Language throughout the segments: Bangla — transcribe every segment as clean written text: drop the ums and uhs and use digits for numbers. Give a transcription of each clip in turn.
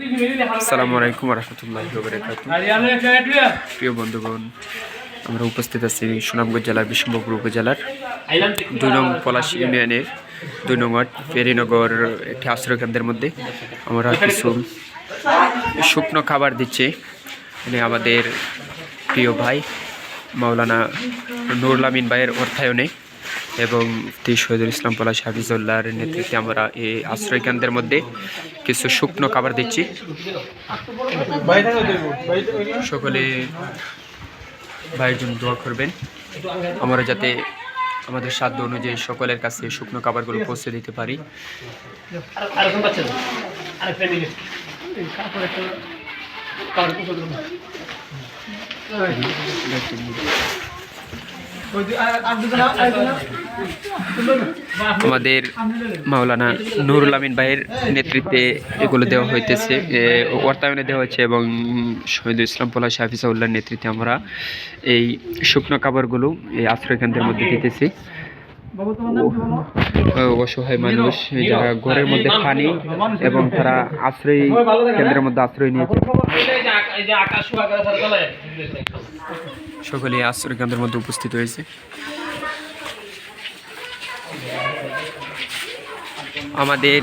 আসসালামু আলাইকুম রহমতুল্লাহি ওয়া বারাকাতুহু। প্রিয় বন্ধুগণ, আমরা উপস্থিত আছি সুনামগঞ্জ জেলার বিষ্ণুপুর উপজেলার 2 নং পলাশ ইউনিয়নের 2 নং ওয়ার্ড ফেরিনগর একটি আশ্রয়কেন্দ্রের মধ্যে আমরা কিছু শুকনো খাবার দিচ্ছি। আমাদের প্রিয় ভাই মাওলানা নুরুল আমিন ভাইয়ের অর্থায়নে এবং শহীদুল ইসলাম পলাশ হাফিজুল্লাহর নেতৃত্বে আমরা এই আশ্রয়কেন্দ্রের মধ্যে কিছু শুকনো খাবার দিচ্ছি। সকলে ভাইয়ের জন্য দোয়া করবেন, আমরা যাতে আমাদের সাধ্য অনুযায়ী সকলের কাছে শুকনো খাবারগুলো পৌঁছে দিতে পারি। আমাদের মাওলানা নুরুল আমিন ভাইয়ের নেতৃত্বে এগুলো দেওয়া হইতেছে, অর্থায়নে দেওয়া হয়েছে এবং শহীদুল ইসলাম পলাশ হাফিজুল্লাহর নেতৃত্বে আমরা এই শুকনো খাবারগুলো এই আশ্রয়কেন্দ্রের মধ্যে দিতেছি। অসহায় মানুষ যারা ঘরের মধ্যে পানি এবং তারা আশ্রয় কেন্দ্রের মধ্যে আশ্রয় নিয়েছে, সকলে আশ্রয় কেন্দ্রের মধ্যে উপস্থিত হয়েছে। আমাদের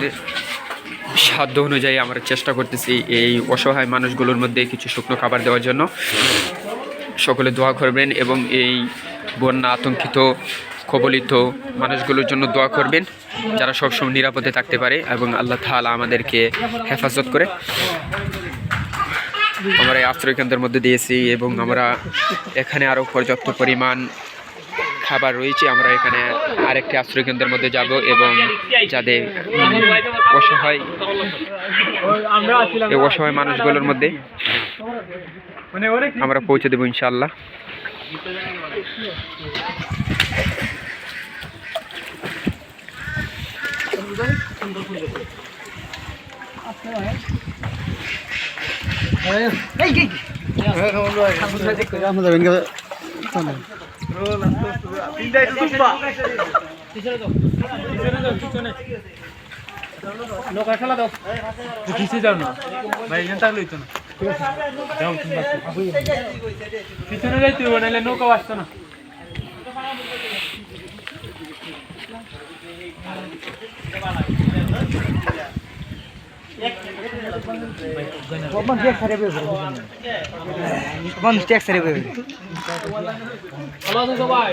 সাধ্য অনুযায়ী আমরা চেষ্টা করতেছি এই অসহায় মানুষগুলোর মধ্যে কিছু শুকনো খাবার দেওয়ার জন্য। সকলে দোয়া করবেন এবং এই বন্যা আতঙ্কিত কবলিত মানুষগুলোর জন্য দোয়া করবেন, যারা সবসময় নিরাপদে থাকতে পারে এবং আল্লাহ তাআলা আমাদেরকে হেফাজত করে। আমরা এই আশ্রয়কেন্দ্রের মধ্যে দিয়েছি এবং আমরা এখানে আরও পর্যাপ্ত পরিমাণ খাবার রয়েছে। আমরা এখানে আরেকটি আশ্রয়কেন্দ্রের মধ্যে যাব এবং যাদের অসহায় মানুষগুলোর মধ্যে আমরা পৌঁছে দেবো ইনশাআল্লাহ। পিছনে যাইতে হবে, নাহলে নৌকা আসতো না। সবাই